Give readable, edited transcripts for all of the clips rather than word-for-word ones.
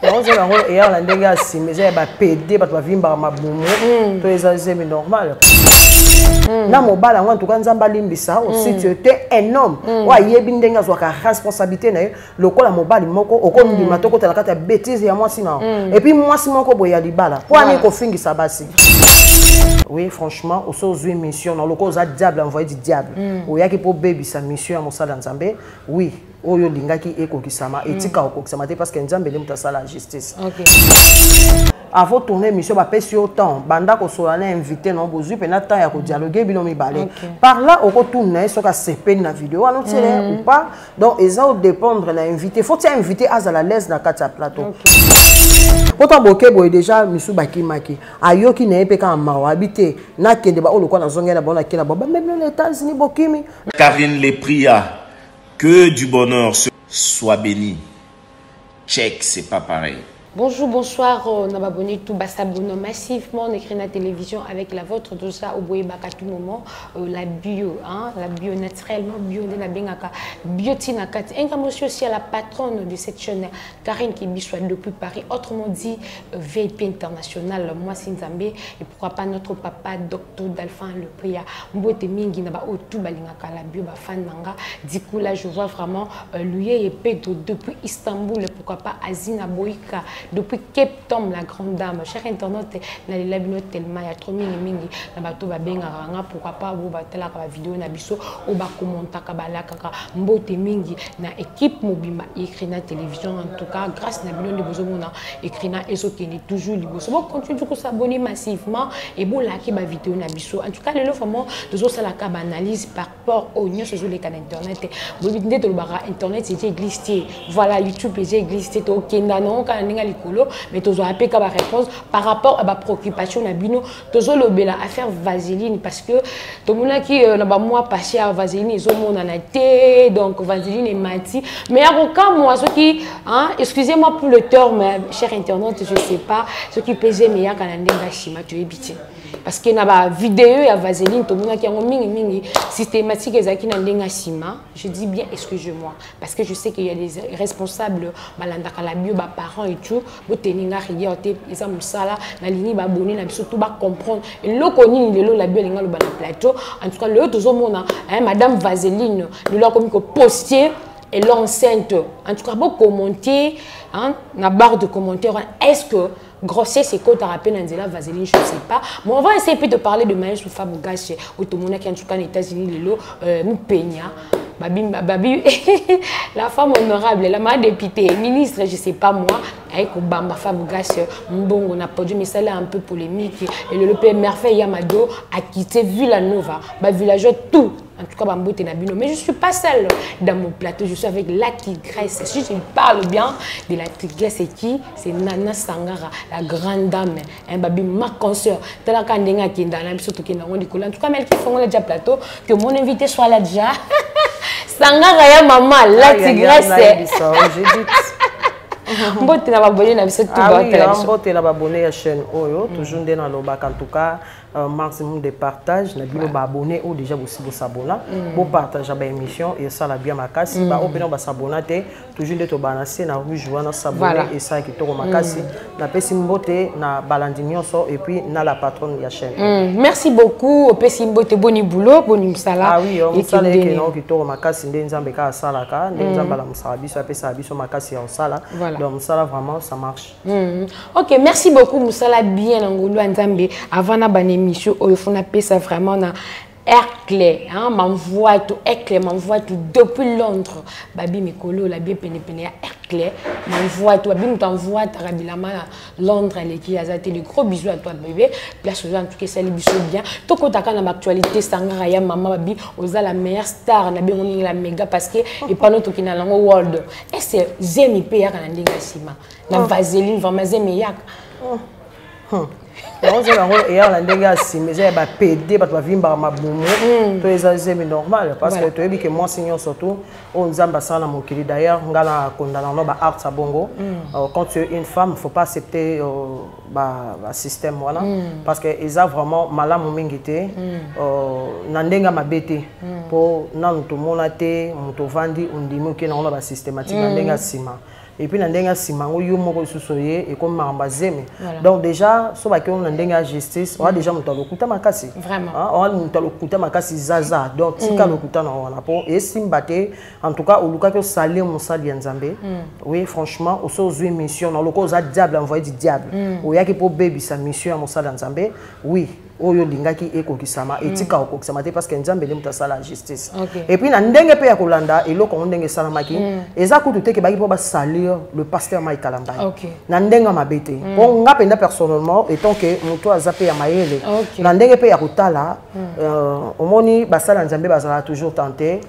Et on a des gars si mais j'ai pas pédé parce que vimba ma boumou to c'est normal. Na mobala en tout cas nzamba limbisa aussi tu étais un homme wa yebi ndenga zo ka responsabilité na le ko la mobali moko okomi di matoko tala kata bêtise ya moi sinon et puis moi si moko boya libala pour ani ko fingi sabasi. Oui, franchement, au sens une mission dans le cause à diable envoyé du diable. Ou yaki pour baby sa mission à Moussa dans Zambé. Oui, oyo lingaki eko kisama etika oko kisama parce que Nzambe le muta la justice. OK. Avant tourner mission ba pesi autant banda ko solana invité non bozu pe na temps ya ko dialoguer bino mi balé. Par là au retourner so ka CP na vidéo non tire ou pas. Donc ça au dépendre na invité. Faut tu inviter à la l'aise na kata plateau. Pourtant boké boy déjà misu baki maki. Ayoki na epeka ma habité na kende ba oloko na zonga na bona kena ba même les États-Unis bokimi. Karine les pria que du bonheur soit béni. Check, c'est pas pareil. Bonjour, bonsoir, on a abonné tout, s'abonner massivement, on écrit la télévision avec la vôtre, tout ça, au bout à tout moment, la bio, hein, la bio naturellement, bio de la bengaka, biotina kat. Un monsieur aussi à la patronne de cette chaîne, Karine qui soit depuis Paris, autrement dit, VIP international, moi c'est Nzambe, et pourquoi pas notre papa, docteur Dalphin, le priya, Mbote Mingi, naba tout balingaka, la bio, fan nanga, du coup là je vois vraiment lui et Pedro depuis Istanbul, et pourquoi pas Azina Boïka. Depuis Cape Town, la grande dame, cher internaute, la tellement il y a trop mingi, na bato ba benga pourquoi pas vous batela la vidéo na biso ou ba commenter kabala kaka mbote mingi na équipe mobima écrit na télévision en tout cas grâce na bilon de bozomona écrit na ezokeni toujours liboso bon continue de s'abonner massivement et bon la ki ba vidéo na biso en tout cas le vraiment de ça la ka analyse par rapport aux news sur les canaux internet bo binde to ba internet c'est glissé voilà YouTube c'est glissé to kenda non kana mais tu as appelé comme réponse par rapport à ma préoccupation nabino tu as l'obéla à faire vaseline parce que tout le monde qui n'a pas moi passé à vaseline ils ont mon anaté donc vaseline et mati mais à aucun moi ceux qui hein excusez-moi pour le terme cher internaute je sais pas ceux qui pesaient meilleur quand on chima tu es bité parce que na ba vidéo ya vaseline tout le monde qui a mingi systématique ezaki na ndenga sima je dis bien excusez-moi parce que je sais qu'il y a des responsables balandaka la bio ba parents et tout boteninga rigueur te eza musala na lini ba boni na biso tout ba comprendre et loko nini lelo la bio linga lo ba na plateau en tout cas le tozo mona madame vaseline le lo comme ko poster et l'enceinte en tout cas beau commenter hein na barre de commentaires est-ce que grossesse c'est quoi tu rappelles Angela vaseline je sais pas mais on va essayer de parler de Maïs Soufa Bougache au tout monde qui en tout cas aux États-Unis lelo Moupenia Babi la femme honorable la ma députée ministre je sais pas moi avec Obama Fabougas Mbongo n'a pas dû mais ça là un peu polémique et le père Merveille Yamado a quitté Villanova village tout en tout cas Bambote Nabino mais je suis pas seule dans mon plateau je suis avec la tigresse si je parle bien de la tigresse c'est qui c'est Nana Sangara la grande dame un babi ma consoeur tela kandenga kinda na biso tokenda ngo dikola en tout cas mais qui font déjà plateau que mon invité soit là déjà Sangara ya maman la tigresse mbote na babonné na biso tout ba télé mbote na babonné ya chaîne oyo toujours ndena lobaka en tout cas maximum de partage na bino ba abonné ou déjà aussi bo s'abonner bo partager ba émission et ça la bien makasi ba opinion ba s'abonner te toujours de to balancer na rouge wana s'abonner et ça qui to makasi na pesi mbote na balandi nyonso et puis na la patronne ya chaîne merci beaucoup pesi mbote boni boulot boni msala ah oui on sala ke no qui to makasi nde nzambe ka sala ka nde nzamba la msala biso apesa biso makasi ya sala donc msala vraiment ça marche OK merci beaucoup msala bien ngulu nzambe avant na émission il faut appeler ça vraiment na air clair hein m'envoie tout air clair m'envoie tout depuis Londres babi mikolo la bien pene air clair m'envoie tout babi m'envoie tarabilama Londres les qui azate les gros bisous à toi bébé place aux en tout cas ça les bisous bien to ko taka na actualité Sangara ya maman babi oza la meilleure star na bien on la méga parce que et pas notre qui na lango world et c'est zemi pe ya kana ndinga sima na vaseline vraiment zemi ya on se rend et on a des gars si mais j'ai pas pédé parce que vimba ma boumou to c'est normal parce que tu as dit que moi signons surtout on zamba ça na mokili d'ailleurs ngala kondana no ba art bongo quand tu es une femme faut pas accepter ba système voilà parce que ils a vraiment malamu mingité na ndenga mabete pour na to monate muto vandi undimi ke na ba systématique na ndenga sima et puis na ndenga simango yo moko susoye et comme mambazeme donc déjà so ba on na ndenga justice on a déjà mutalokuta makasi vraiment on a mutalokuta makasi zaza donc tika lokuta na wana po et simbate en tout cas oluka que salé mon sali nzambe oui franchement au so zui mission na loko za diable envoyé du diable o yaki po baby sa mission mon sali nzambe oui oyo lingaki ekokisama etika okokisama te parce que nzambe le mutasa la justice et puis na ndenge pe ya kolanda eloko ndenge salamaki eza kutu te ke baki po ba salir le pasteur Mike Kalamba na ndenga mabete po nga penda personnellement étant que moto azape ya mayele na ndenge pe ya kotala omoni basala nzambe bazala toujours tenté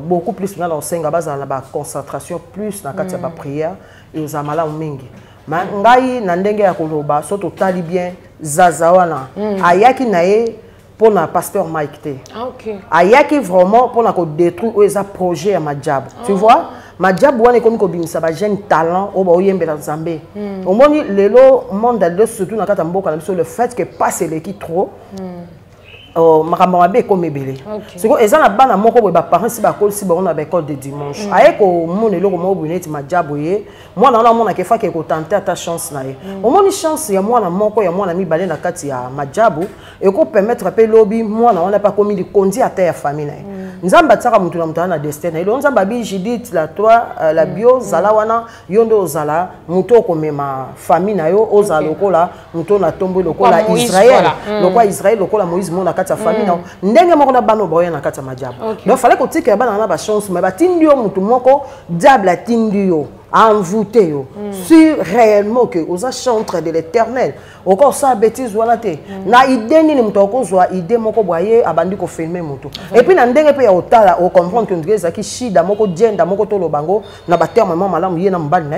beaucoup plus na senga bazala ba concentration plus na kati ya ba prière et aux amala mingi ma ngai na ndenge ya koloba so totali bien zaza wana ayaki nae pour na pasteur Mike te ayaki vraiment pour na ko détruire eza projet ya majabu tu vois majabu wana ekomi ko bimisa ba jeune talent o ba oyembela nzambe omoni lelo monde de surtout na kata mboka na biso le fait que passe l'équipe trop makambo mabe comme ebele siko eza na bana moko boye ba parents si ba kol si ba on a ba école de dimanche ayeko mona eloko mo boneti majabu ye mwana na mona ke fa ke ko tenter ta chance na ye omoni chance ya mwana moko ya mwana mibale na kati ya majabu e ko permettre pe lobi mwana wana pa komi li kondi ata ya famille na ye nzamba tsaka mutu na mutu na destin na ilo nzamba bi Judith la toi la bio zala wana yondo ozala mutu ko mema famille na yo ozala lokola mutu na tombo lokola Israël lokola Israël lokola Moïse mona sa famille non ndenge moko na bano boya na kati ya majabu donc fallait ko tika bana na ba chance mais ba tindi yo mutu moko diable atindi yo envoûté yo sur réellement que aux chantres de l'Éternel encore ça bêtise wala te na idée ni mutu ko zwa idée moko boye abandi ko filmer mutu et puis na ndenge pe ya otala o comprendre que ndreza ki shida moko jenda moko to lobango na ba terme mama malamu ye na mbali na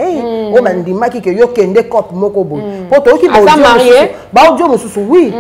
o bandimaki ke yo kende cop moko boye po to ki ba audio mususu oui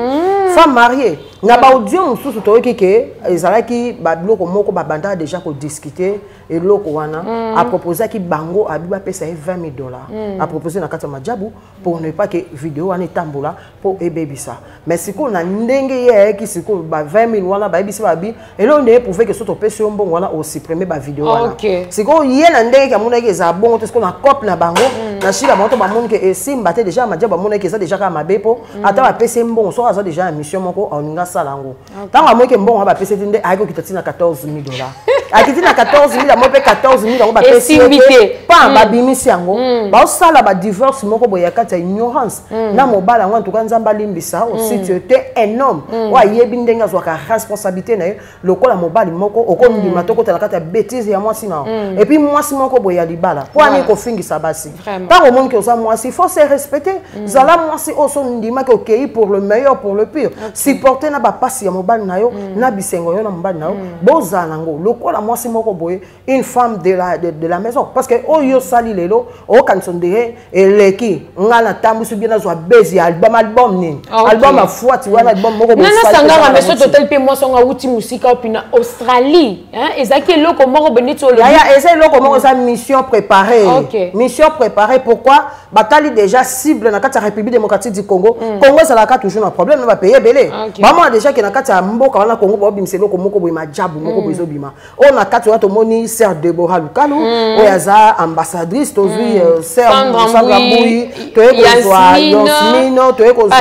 femme mariée na ba audio mususu to ki ke ezalaki ba biloko moko ba banda déjà ko discuter et loko wana a proposé ki bango abiba pesa $20,000 a proposé na kata majabu pour ne pas que vidéo wana tambola pour ebebisa mais siko na ndenge ye ki siko ba 20,000 wana ba ebisa ba bi et là on est prouvé que soto pesa mbongo wana o supprimer ba vidéo wana siko ye na ndenge ka mona ke za bongo to siko na cop na bango na shila moto ba mona ke esimba te déjà majabu ba mona ke ça déjà ka mabepo ata ba pesa mbongo so aza déjà mission moko oninga salango tanga mo ke mbongo ba pesa tinde ayiko kitatina $14,000 akitina 14,000 mo pe 14,000 ba pesa pa ba bimisi yango ba sala ba divorce moko boya kata ignorance na mobala ngo ntuka nzamba limbisa aussi tu étais un homme wa yebi ndenga zwa ka responsabilité na lokola mobali moko okondi matoko tala kata bêtise ya mwasi na et puis mwasi moko boya libala po ani ko fingisa basi tango monde que osa mwasi il faut se respecter zala mwasi oso ndima ke okei pour le meilleur pour le pire supporter na ba pasi ya mobali na yo na bisengo yo na mobali na yo boza nango lokola mwasi moko boye une femme de la maison parce que oyo sali lelo o kansondere eleki ngana tambusu bien azwa bezi album ni album a fuati wana album moko boye nana sangara meso total pe moi songa uti musika opina Australie hein ezaki loko moko benito le ya eza loko moko sa mission préparée mission préparée pourquoi batali déjà cible na kati ya République démocratique du Congo Congo ça la toujours un problème na ba payer belé maman déjà que na kati ya mboka wana Congo ba bimse loko moko boye majabu moko boye zobima on a kati wato moni Sœur Deborah Lukalu oyaza ambassadrice tozui Sœur Sandra Mbui Yasmino toeko zwa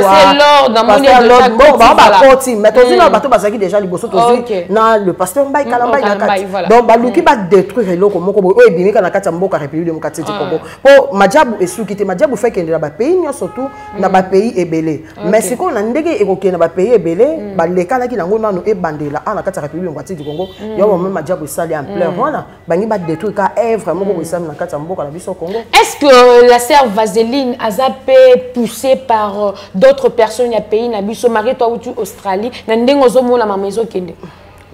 pasteur Lord bon ba koti mais tozui na bato bazaki déjà liboso tozui na le pasteur Mbaye Kalamba na kati donc ba luki ba détruire loko moko boye o ebimika na kati ya mboka République démocratique du Congo po majabu esukite majabu fait que na ba pays nyo surtout na ba pays ebele mais siko na ndenge ekoki na ba pays ebele ba lekala ki nango nano ebandela na kati ya République démocratique du Congo yo même majabu sali en pleurs voilà bangi ba détruire ka œuvre moko boisam na kati ya mboka na biso Congo. Est-ce que la sœur Vaseline a zappé poussée par d'autres personnes ya pays na biso mari toi ou tu Australie na ndengo zo mona ma maison kende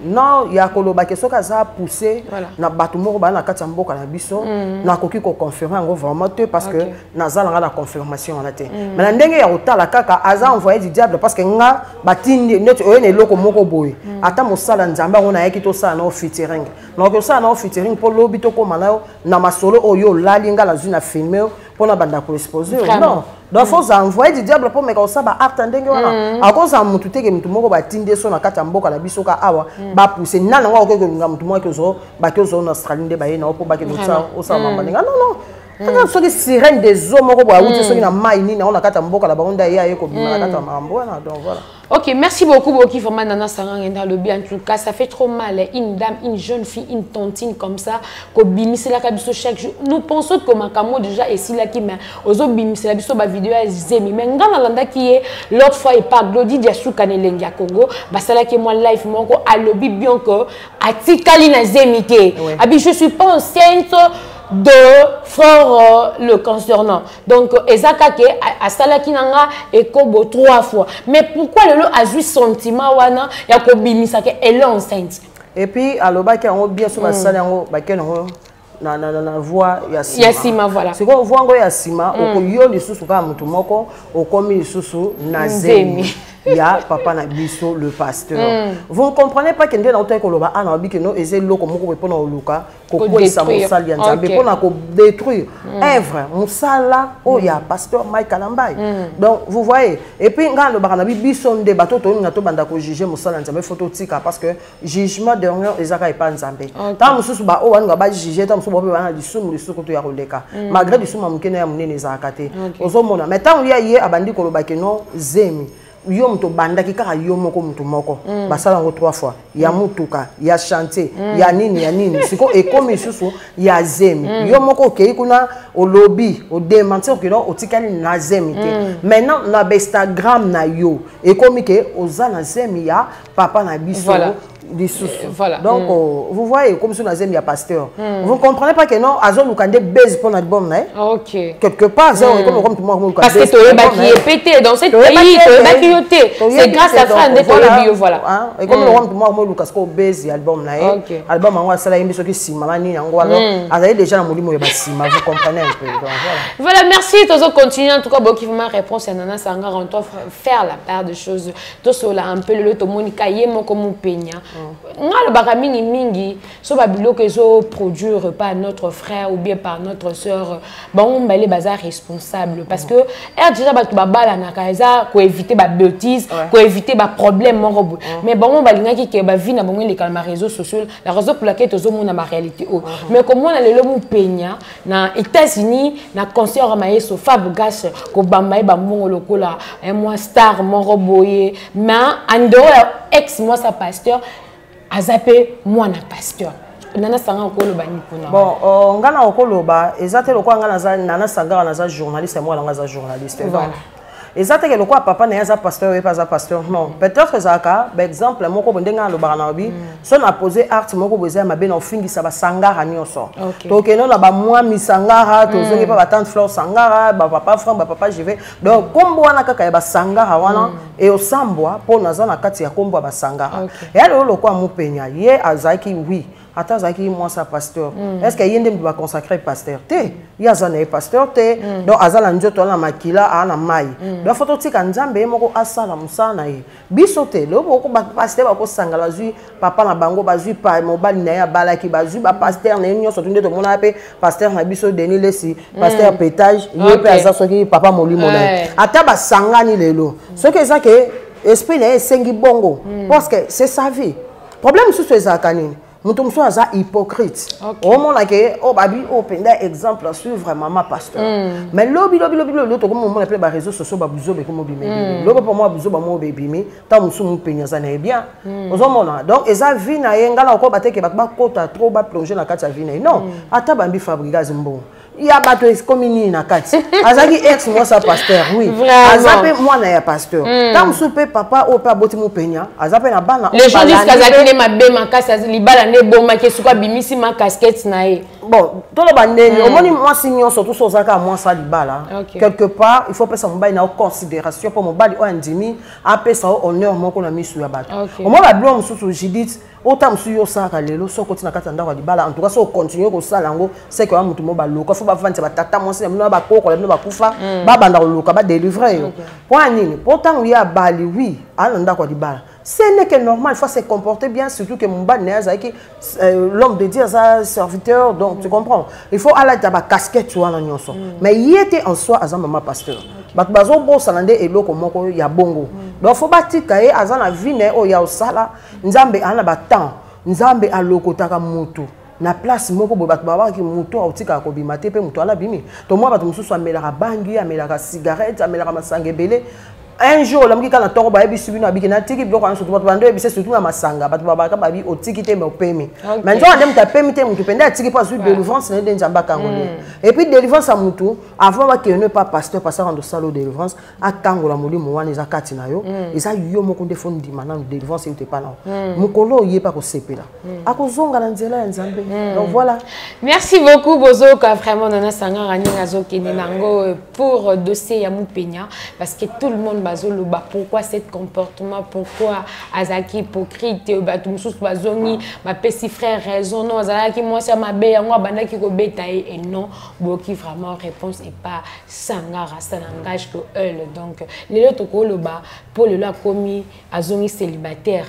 non ya koloba ke soka za poussé na batu moko ba na kati ya mboka na biso na koki ko confirmer ngo vraiment te parce que nazala la confirmation na te mais na ndenge ya otala kaka aza envoyé du diable parce que nga batindi net oyene loko moko boye ata mosala nzamba ngona yaki to sala na featuring donc to sala na featuring pour lobi to ko manayo na masolo oyo lalinga la zuna filmer pour na banda ko exposer non donc faut envoyer du diable pour meka osaba art ndenge wana akoza mutu teke mutu moko batindi so na kati ya mboka na biso ka awa ba pousser nana ngo ko nga mutu moko zo ba ko zo na Australie nde ba yena po ba ke mutsa osaba mbandenga non ata soki sirène des eaux moko boya wuti soki na mai nini on akata mboka la bango nda ya ye ko bima na kata mambo wana donc voilà. Ok, merci beaucoup Boki vraiment Nana Sarang dans le bien en tout cas ça fait trop mal une dame, une jeune fille, une tontine comme ça ko bimisela ka biso chaque jour. Nous pensons que Makamo déjà ici là qui mais ozo bimisela biso ba vidéo ya zemi mais ngana landa qui est l'autre fois et pas Glody Diasou Kanelengi à Congo basala ki moi live moko a lobby bien que atikali na zemité. Abi je suis pas enceinte de frère le concernant. Donc, Ezaka ke a salaki nanga et kobo 3 fois. Mais pourquoi le a eu sentiment wana ya ko bimisa ke elle est enceinte? Et puis aloba ki on bien sur la salle yango ba ke na voix Yasima voilà. C'est qu'on voit ngo Yasima o yo lisusu ka mutu moko o komi lisusu na zemi. Il y a papa na biso le pasteur. Vous ne comprenez pas que nous avons koloba ana bi que no eze loko moko pona oluka ko sa mosali ya nzambe pona ko détruire œuvre mosala o ya pasteur Mike Kalambai. Donc vous voyez et puis ngalo bakana bi biso nde bato to nga to banda ko juger mosala ya nzambe photo tika parce que jugement dernier ezaka e pa nzambe. Tant mususu ba o wana ba juger tant mususu ba bana disumu lisuku to ya koleka malgré disumu mukene ya munene ezaka te. Ozomona mais tant ya ye abandi koloba ke no zemi yo mto banda ki kaka yo moko mto moko basala ngo 3 fois ya mutuka ya chantier ya nini siko ekomi susu ya zemi yo moko kei kuna au lobby au démentir que non otikali na zemi te maintenant na Instagram na yo ekomi ke oza na zemi ya papa na biso voilà. Donc vous voyez comme si on a il y a pasteur. Vous ne comprenez pas que non Azon nous candé base pour notre album là. OK. Quelque part comme tout le monde parce que tu es pété dans cette pays, tu es c'est grâce à Fran de le bio voilà. Et comme le tout moi Lucas ko base album là. Album en ça là imbiso ki sima mani yango alors azali déjà na molimo ya basima vous comprenez un peu. Voilà, merci tozo continuer en tout cas Boki vraiment réponse à Nana Sangara on doit faire la part de choses. To cela un peu le to monika yemo comme peña. Le baramini mingi so babilo que zo produire par notre frère ou bien par notre sœur bon on les bazar responsable parce que déjà ba babala na kaza ko éviter ba bêtises ko éviter ba problème mais bon on balinga ki ba vie na bon les calma réseaux sociaux la raison pour laquelle tozo mona ma réalité mais comme on a le mu peña na États-Unis na concert maïso Fab Gas ko bamba ba mbongo lokola un mois star mon roboyer mais en dehors ex moi sa pasteur azape moi na pasteur Nana Sangara okoloba ni pona bon ngana okoloba ezate lokwa ngana Nana Sangara na za journaliste moi nga za journaliste voilà ezate ke lokwa papa na za pasteur et pas za pasteur non peut-être zaka par exemple moko bondenga lo barana bi so na poser art moko boza mabe na ofingisa ba Sangara nyoso to ke non na ba moi mi Sangara to zongi pa ba tante Fleur Sangara ba papa Franck ba papa je vais donc kombo wana kaka ya ba Sangara wana et osambwa po na za na kati ya kombo ba Sangara et alors lokwa mupenya ye azaki oui attends zaki moi sa pasteur est-ce que yende va consacrer pasteur té ya zana pasteur té donc azala njoto na makila ana mai donc photo tika nzambe moko asala musana ye bisote lo boko ba pasteur ba ko sangala zui papa na bango bazui pa mobali na ya balaki bazui ba pasteur na nyoso tunde to mona pe pasteur na biso Denis Lesi pasteur pétage ye pe azasoki papa molimo na ata ba sangani lelo ce que ça que esprit na sengi bongo parce que c'est sa vie problème sur ces akanini mutu muso aza hypocrite au monde que oh babi oh penda exemple à suivre maman pasteur mais lobi to comme on appelle ba réseaux sociaux ba buzo be comme bimé lobi pour moi buzo ba mo be bimé ta musu mu penya za na bien ozomona donc eza vie na yenga na ko bateke ba kota trop ba plonger na kati ya vie na non ata bambi fabriquage mbo il y a bateau communie na kati azaki ex moi sa pasteur oui azape moi na ya pasteur tam soupe papa o pa boti mu penya azape na bana les gens disent qu'azaki ne mabe makasa libala ne boma ke suka bimisi ma casquette na ye bon to lo bandeni omoni moi signon surtout so zaka moi sa libala quelque part il faut pesa mobali na considération pour mobali o andimi apesa honneur moko na misu ya bato omona ba blom susu Judith autant su yo saka lelo so kotina kata ndako libala en tout cas so continuer ko sala ngo c'est que mutu mo ba loka fo ba vante ba tata mo se no ba koko no ba kufa ba banda ko loka ba délivrer yo point nini pourtant ya bali oui ala ndako libala ce n'est que normal, il faut se comporter bien, surtout que mon bal l'homme de Dieu, sa serviteur, donc tu comprends. Il faut aller à la casquette, tu vois, mais il était en soi, à maman pasteur. Bazo bo salande et loko moko ya bongo. Donc faut bâtir kaye azana vie ne o ya osala, nzambe ana ba temps, nzambe a loko taka mutu. na place moko boye bato babaki moto autika kobima te pe moto ala bimi to moi bato mosusu amelaka bangi amelaka cigarette amelaka masanga ebele un jour la mukika na toko ba ebisu bino abiki na tiki biloko na surtout bato bando ebise surtout na masanga bato babaka babi otiki te me opemi mais nzo andem ta pemi te mutu penda tiki pas sur délivrance na nzamba kangolo et puis délivrance à mutu avant ba que ne pas pasteur passer en salo délivrance a kangola molimo wana za kati na yo eza yo moko nde fondi manana délivrance ute pas na mukolo yé pas ko sepela akozonga na nzela ya nzambe donc voilà. Merci beaucoup Bozoka, vraiment Nana Sanga Rani Nazoki Nenango pour dossier ya Mupenya parce que tout le monde pourquoi ce comportement, pourquoi Azaki hypocrite, Batumsus Bazoni, ma petit frère raison, non, Azaki moi c'est ma belle, moi Bandaki ko betaille et non, Boki vraiment réponse et pas Sangara, ça n'engage que elle. Donc, les autres Koloba, pour le loi commis, Azoni célibataire.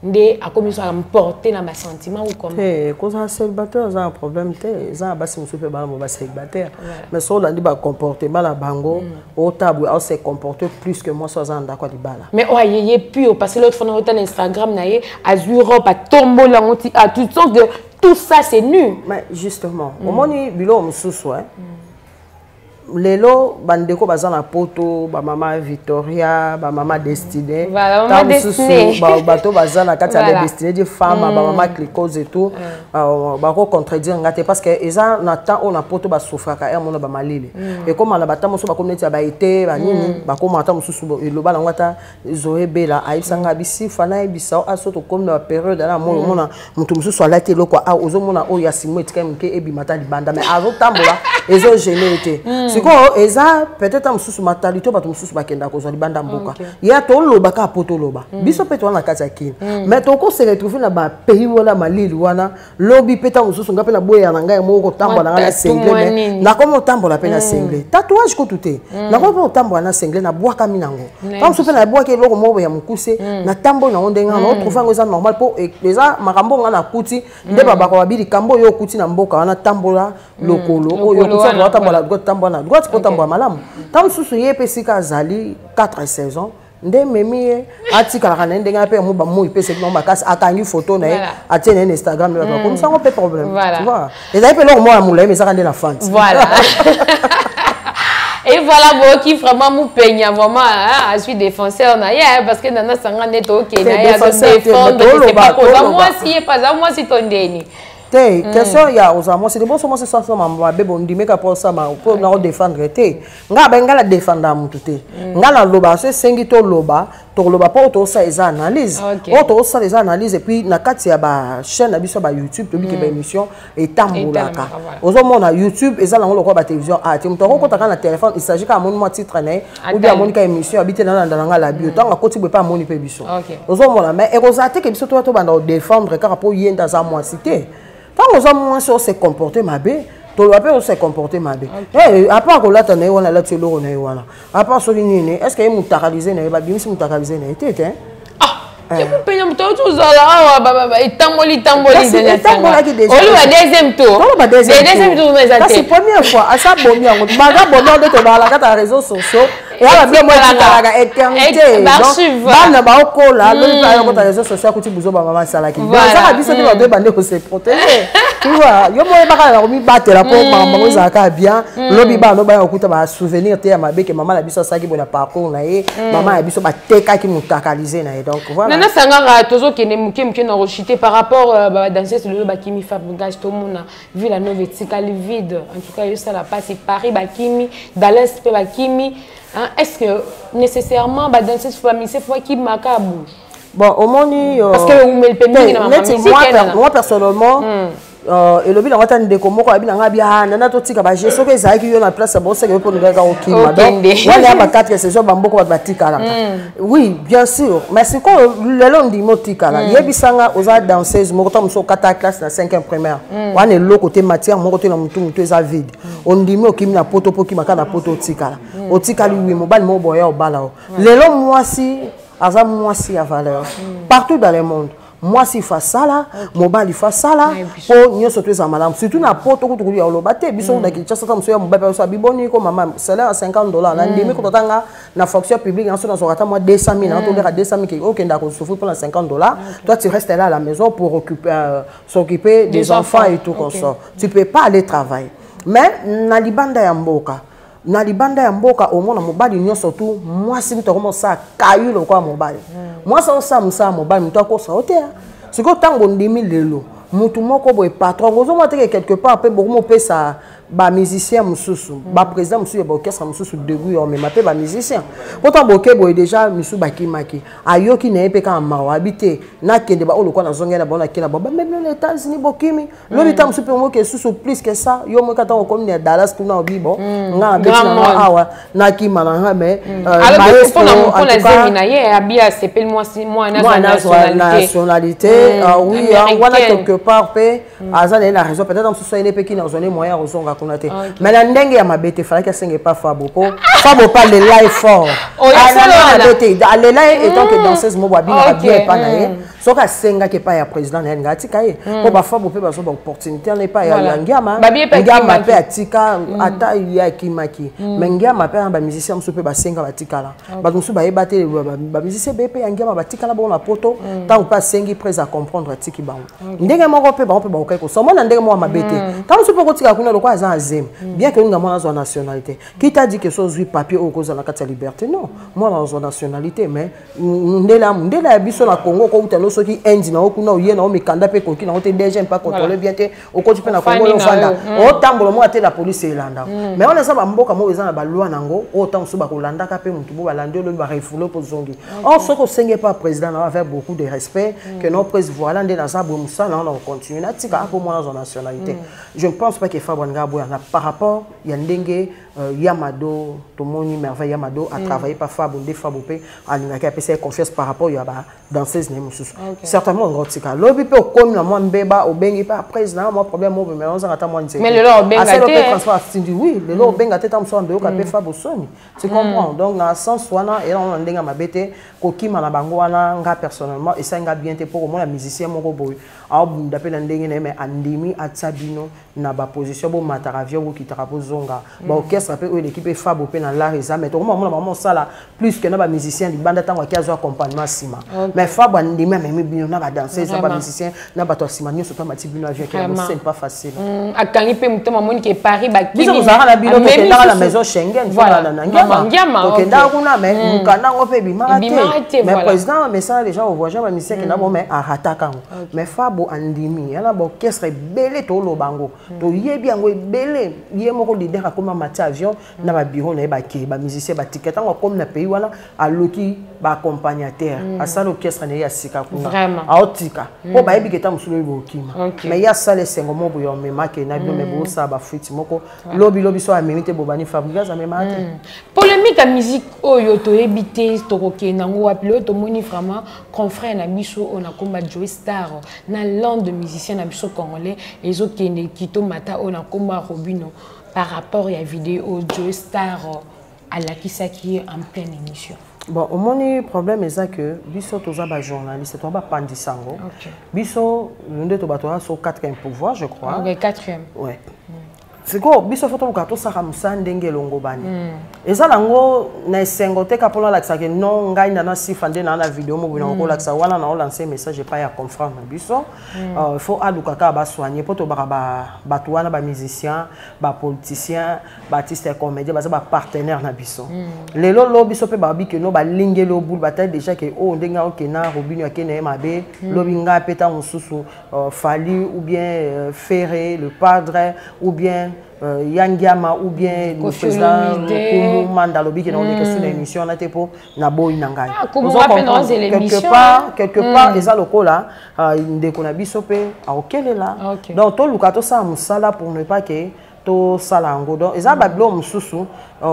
Ndé a commis à me porter dans ma sentiment ou comment? Quand on est célibataire, c'est un problème. C'est un célibataire. Mais si on a dit comportement la bango, au tabou, on s'est comporté plus que moi, soit un d'accord du bala. Mais oh, il est pur parce que l'autre fois on a Instagram, naïe, à Europe, à tombeau, à tout sens de tout ça, c'est nu. Mais justement, au moment où bilo me soucie. Lelo bandeko bazana poto ba mama Victoria ba mama Destinée ba mama Destinée ba bato bazana kati ya Destinée de femme ba mama Clicose et tout ba ko contredire ngate parce que eza na temps on a poto ba souffraka et mona ba malile et comme na bata moso ba komneti ba été ba nini ba ko mata mosusu eloba na ngata zoe bela aisanga bisi fana ebisa asoto comme na période na mona mutu mosusu ala te loko a ozo mona o ya simwe tika mke ebimata libanda mais avant tambola ezo générité eza peut-être un sous matalité ba sous bakenda ko zo libanda mboka ya to loba ka poto loba biso pe to na kati kini mais to ko se retrouver na ba pays wala malili wana lobi peta mususu ngape na boya na ngai moko tambola na single mais na komo tambola pe na single tatouage ko tuté na ko tambola na single na boaka minango tam so pe na boaka eloko moko ya mukuse na tambo na ondenga na trouver ngo za normal po eza makambo nga na kuti nde baba ko babili kambo yo kuti na mboka wana tambola lokolo oyo kuti na tambola go tambola na tambola malamu tam susu yepe sika zali 4 saisons nde memi atika la nde nga pe mo ba mo ipe se no makasi akangi photo na atie na Instagram na comme ça on peut problème tu vois et là pe lo mo amula mais ça rende la fan voilà. Et voilà, bon, qui vraiment nous peigne vraiment, je suis défenseur, parce que Nana Sanga n'est ok, défendre, c'est pas pour moi si, pas à moi si ton déni. Te question ya osamo c'est bon c'est ça ma bébé on dit mais pour ça ma pour na défendre te nga benga la défendre mutu te nga la loba c'est sengi to loba pour to ça les analyse to ça les analyse et puis na kati ya ba chaîne na biso ba YouTube to bi ke ba émission et tambolaka ozomo na YouTube eza na lokwa ba télévision a te mutoko kota kana téléphone il s'agit ka mon titre né ou bien mon ka émission habité na nga la bio tant koti be pas moni pe biso ozomo na mais e kozate ke biso to banda défendre car pour yenda za moi cité. Quand on a moins sur se comporter ma bé, tu dois pas se comporter ma bé. À part que là tu es on a là tu l'eau on est voilà. À part sur une est-ce que vous t'arralisez n'est pas bien si vous t'arralisez n'est été hein? Ah, tu peux payer tout tout ça là, et tamboli de la Sanga. On le deuxième tour. Deuxième tour mais ça c'est première fois. À ça bon bien, baga bonheur de te voir la carte à réseaux sociaux. Et alors bien moi tu as éternité. Bana ba okola, le ba yo ta réseaux sociaux kuti buzo ba mama salaki. Donc ça biso de deux bande ko se protéger. Tu vois, yo mo ba ka mi battre la pour mama mo za ka bien. Lobi ba no ba okuta ba souvenir te ya mabe que maman la biso saki bona parcours na ye, maman la biso ba teka ki mutakaliser na ye. Donc voilà. Nana Sanga tozo kene muke na rechuté par rapport à danser sur le bakimi fabricage tout monde vu la nouvelle tikali vide. En tout cas, yo ça la passe Paris bakimi, Dallas pe bakimi. Est-ce que nécessairement danser sur famille c'est fois qui macabre? Bon, au moni parce que vous me le permettez moi personnellement et le bilan on de comment quoi bilan bien nana to tika ba je so que ça qui yo na place bon c'est que pour nous gars au kima donc on a pas 4 saisons bamboko ba tika là oui bien sûr mais c'est quoi le long di motika là yebisanga oza danseuse moko to mso kata classe na 5e primaire on est le côté matière mon côté na mutu eza vide on dit mo kimi na poto po kimaka na poto tika là o tika lui mobile mo boya o bala le long moi si à valeur partout dans le monde. moi si fa sala mobali fa sala po nyoso to za malamu surtout na poto ko to ya olobate biso na ki chasa ta mso ya mobali so biboni ko mama salaire à $50 na ndimi ko tanga na fonction publique en so na sorata moi 200 000 na to lera 200 000 qui OK ndako souffrir pour $50. Toi tu restes là à la maison pour s'occuper des enfants et tout comme ça. Tu peux pas aller travailler. Mais na libanda ya mboka na libanda ya mboka omona mobali nyonso tu mwasi mtu akomosa kayu lokwa mobali mwasi osa musa mobali mtu akosa otea siko tango ndimi lelo mutu moko boye patron gozo moteke quelque part pe bokomo pesa ba musicien mususu ba président mususu ba orchestre mususu debout yo mais mape ba musicien pourtant boke boye déjà musu bakimaki ayoki na epe ka mawa habité na kende ba olokwa na zongela bona kila ba même les États-Unis bokimi lo bita musu pe mo ke susu plus que ça yo mo kata ko ni Dallas tuna obibo nga beti na awa na kima na mais maestro en tout cas na ye abia sepel moi nationalité oui wana quelque part pe azana na raison peut-être musu ene pe ki na zone moyen rozonga mais la ndenge ya mabete fallait que singe pas Fabo pas le live fort le live étant que danseuse mo ba bien pas na so ka senga ke pas ya président na ngati kaye ko ba Fabo pe ba so ba opportunité n'est pas ya ngama ngama pe atika ata ya kimaki mais ngama pe ba musicien mso pe ba senga batika la ba mso ba ebate ba musicien be pe ngama batika la bon na poto tant pas sengi prêt à comprendre atiki ba ndenge moko pe ba ko so mo na ndenge mo mabete tant mso pe ko tika kuna lokwa bien que nous avons une nationalité. Qui t'a dit que ce soit papier ou cause de la liberté? Non. Moi, dans une nationalité, mais nous sommes là, Congo, où nous sommes Indi, nous sommes là, nous sommes déjà pas contrôlé bien, au côté de la Congo, autant que la police est là. Mais on a ça, on a la loi, autant que nous avons pour Zongi. Or, ce que nous pas président, nous avons beaucoup de respect, que nos présidents, voilà, nous avons continué à dans une nationalité. Je ne pense pas qu'il faut par rapport à Yandenge Yamado, Tomoni Merveille Yamado a travaillé par Fabo, des Fabo P, à l'université confiance par rapport à danseuse Nemusus. Certainement, on va lobby peut comme la moine béba au bengi pas président, moi problème moi mais on s'en attend moins. Mais le leur benga oui, le leur benga tête en son de capé Fabo Sony. Tu comprends? Donc dans sens wana et on ndenga mabete koki mana bango wana nga personnellement et ça nga bien te pour moi la musicien moko boy. A d'appel ndenge mais andimi atsabino na ba position bo mataravio bo kitarapo zonga. Ba orchestre pe l'équipe Fabo pe na la reza mais to maman ça là plus que na ba musicien di banda tango ki azo accompagnement sima. Mais Fabo ndimi même bino na ba danseuse na ba musicien na ba to sima nyoso to mati bino avion que c'est pas facile. Akangi pe mutema moni ke Paris ba ki. Vous avez la bilo que dans la maison Schengen voilà na ngama. Donc nda kuna mais mukanda ngo pe bima te. Mais président mais ça les gens on voit jamais musicien que na bon mais arataka. Mais Fabo andimi yana ba orchestre belé to lo bango. To yebi yango belé yé moko leader akoma mati avion na ba bureau na ba ke ba musicien ba ticket tango comme na pays wana aloki ba accompagnateur asa l'orchestre na ya sika kuna a otika po ba yebi keta musulu bo kima mais ya sale sengo mo bo yo me make na bio me bo sa ba fruit moko lobi so amemite bo bani fabrigas amemate polémique à musique oyo to ebité to kokena ngo wapilo to moni vraiment confrère na biso on a combat Joe Star na land de musicien na biso congolais ezo kene kito mata on a combat Robino par rapport à la vidéo Joe Star à la Kisaki en pleine émission. Bon, au moins, problème est que biso toza ba journaliste, to ba pandisango. Biso l'un de to batora sur 4e pouvoir, je crois. OK, 4e. Ouais. C'est quoi biso photo ko ça ramsa ndenge longo bani. Eza nango na sengo te ka pona la que non ngai na sifande na la vidéo mo bina ko la ça wana na lancer message pas ya confrère na biso. Il faut aluka ka ba soigner poto ba to wana ba musicien, ba politicien, ba artiste comédien, ba partenaire na biso. Lelo lo biso pe ba bi que no ba lingelo boule bataille déjà que oh ndenga okena Robinho akena mabe lo binga peta mususu Fali ou bien Ferré le padre ou bien Yangiama ou bien le président Kumu Mandalobi qui est dans les questions d'émission na tepo na boy nangai. Quelque part les aloko là ndeko na biso pe a okele là. Donc to lukato sa musala pour ne pas que to salango donc eza ba blo mususu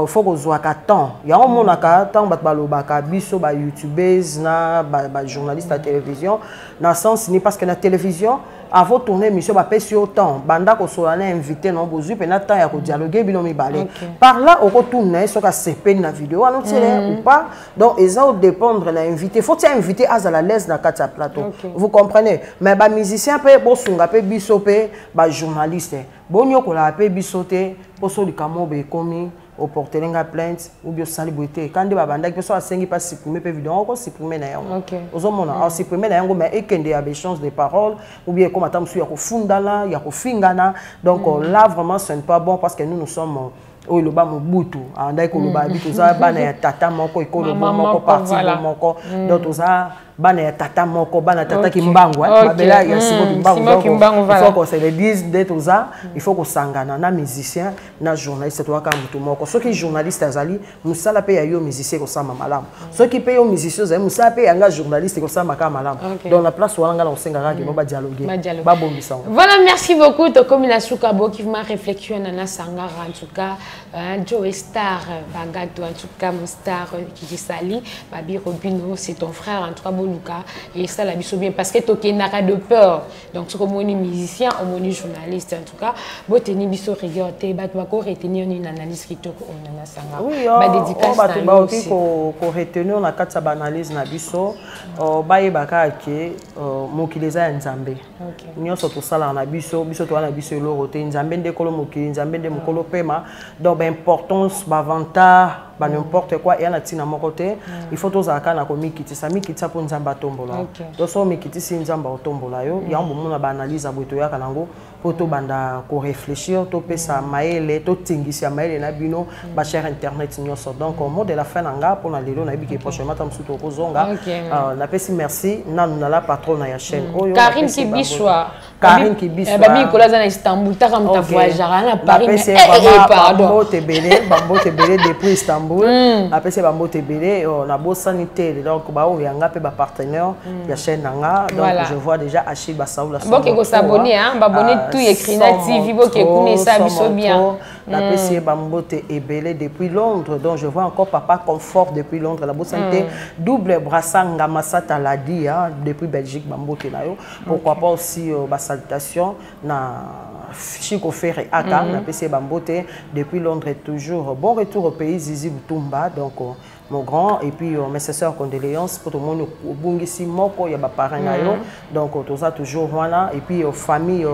faut que zo ka temps ya on monaka temps bat balobaka biso ba youtubeurs na ba journaliste à télévision na sens ni parce que na télévision avant tourner émission ba pesi autant banda ko solana invité non bozu pe na temps ya ko dialoguer bino mi balé par là au retourner so ka sepe na vidéo ano tele ou pas donc ça dépendre na invité faut inviter à la l'aise na kata plateau vous comprenez mais ba musicien pe bo sunga pe biso pe ba journaliste bonyo ko la pe bisoté poso di kamobe komi au porter une plainte ou bien salibuité quand des babanda qui sont à 5 pas supprimer pe vidéo encore supprimer na yango aux hommes on supprimer na yango mais et qu'il y a des chances de parole ou bien comme attends monsieur ya ko fundala ya ko fingana donc là vraiment ce n'est pas bon parce que nous sommes o lo ba mobutu andai ko lo ba bi to za bana ya tata moko ikolo moko parti moko donc to za bana ya tata moko bana tata kimbangwa babela ya simo kimbangu il faut qu'on se le dise de tout ça il faut qu'on sangana na musicien na journaliste to ka mutu moko ceux qui journaliste azali musala pe ya yo musicien ko sama malamu ceux qui paye yo musicien azali musala pe ya nga journaliste ko sama ka malamu dans la place wanga na osenga ka ba dialoguer ba bombisa. Voilà, merci beaucoup to comme la Soukabo qui m'a réflexion na sangara en tout cas Joe Star Bagato en tout cas mon star qui dit sali Babi Robino c'est ton frère en tout cas Luka et ça la biso bien parce que toké nara de peur donc ce comme on est musicien on est journaliste en tout cas boteni biso regarder bat ko retenir une analyse qui to on a sanga ba dédicace ba aussi ko retenir na kata ba analyse na biso ba yebaka ke mokileza nzambe nyonso to sala na biso to na biso lo rote nzambe ndekolo mokili nzambe nde mokolo pema donc importance ba avantage ba n'importe quoi et en atina mon côté il faut tous aka na ko mikiti sa mikiti sa po nzamba tombola donc so mikiti si nzamba otombola yo ya mbomo na ba analyse aboto ya kanango poto banda ko réfléchir to pesa maele to tingisi maele na bino ba cher internet nyonso donc au mot de la fin nanga pour na lelo na biki prochainement tam suto ko zonga na pesi merci na la patronne ya chaîne Karine Kibiswa babi ko la na Istanbul ta kam ta voyager na Paris pardon bambo tebele depuis Istanbul après c'est bambo tebele na bo sanité donc ba o yanga pe ba partenaire ya chaîne nanga donc je vois déjà Achille Basaoula bon que s'abonner hein abonner tout écrit na TV bo que connaissa biso bien la PC bambo te ebele depuis Londres donc je vois encore papa confort depuis Londres la bo santé double brassanga masata l'a dit hein depuis Belgique bambo te na yo pourquoi pas aussi salutation na Chico Ferre Aka na PC Bambote depuis Londres toujours bon retour au pays Zizi Butumba donc mon grand et puis mes sœurs condoléances pour tout le monde au Bungisi Moko ya ba parents donc tout ça toujours voilà et puis famille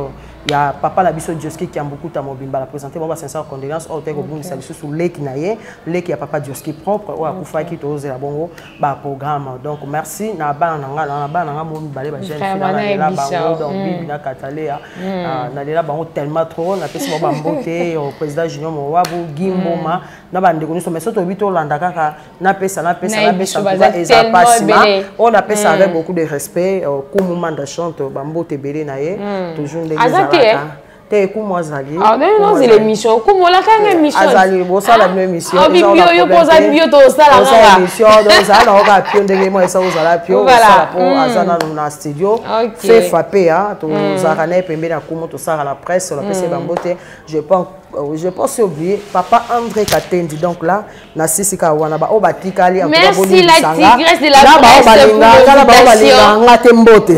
il y a papa la biso Dioski qui a beaucoup ta mobimba la présenter bon sincère condoléances au teko Bungisi biso sous lake naye lake ya papa Dioski propre ou akufa qui toze la bongo ba programme donc merci na bana nga mo balé ba jeune fille na bango donc bibi na katalea na lela bango tellement trop na pesi ba mbote au président Junior Mowabu Gimboma na bande ko mais surtout bito landa kaka na pesa eza passima on appelle ça avec beaucoup de respect comme moment de chante bambote belé naye toujours les te kuma zali non c'est l'émission kuma la kanga émission azali bo sala une émission yo posa bio to sala nga émission donc ça na oka pio ndenge mo esa uzala pio sala po azana na studio fait frapper hein to zakane pembe na kuma to sala la presse la presse bambote je pense oublier papa André Katendi donc là na sisi ka wana ba obatikali en tout cas merci la tigresse de la presse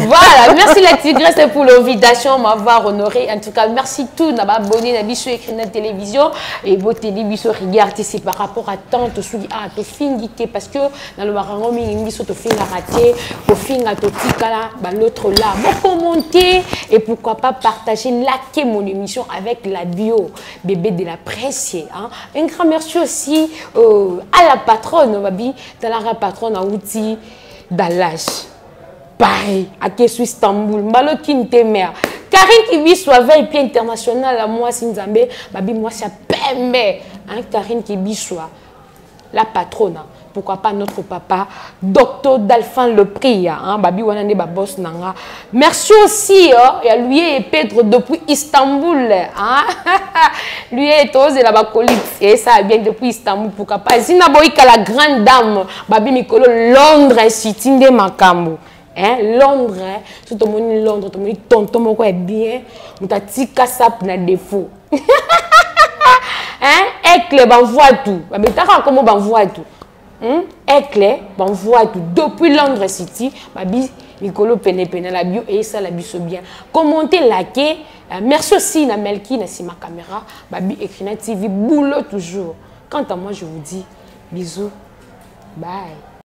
voilà merci la tigresse pour l'invitation m'avoir honoré en tout cas merci tout na ba abonné na biso écrit na télévision et boté biso regarder c'est par rapport à tant to sugi to fingité parce que dans le marango mingi biso to finga raté to finga to tikala ba l'autre là bon commenter et pourquoi pas partager liker mon émission avec la bio bébé de la presse hein. Un grand merci aussi à la patronne babi dans la patronne à outil d'Alage Paris à Kesu Istanbul Malokin Temer Karine Kibiswa VIP international à moi Sinzambe babi moi ça pembe hein Karine Kibiswa la patronne pourquoi pas notre papa Docteur Dalphin le prix hein babi wana ne ba boss nanga merci aussi et à lui et Pedro depuis Istanbul hein lui est osé la bacolite et ça vient depuis Istanbul pourquoi pas Zina Boika la grande dame babi Mikolo Londres city de Makambo hein Londres tout le monde Londres tout le monde tonton moko est bien mutatika sap na défaut hein éclair banvoie tout mais t'as comment banvoie tout éclair banvoie tout depuis Londres city babi Nicolo pene la bio et ça la biso bien. Commentez, likez. Merci aussi na Melki na ma caméra. Babi Ecrina TV boulot toujours. Quant à moi je vous dis bisous. Bye.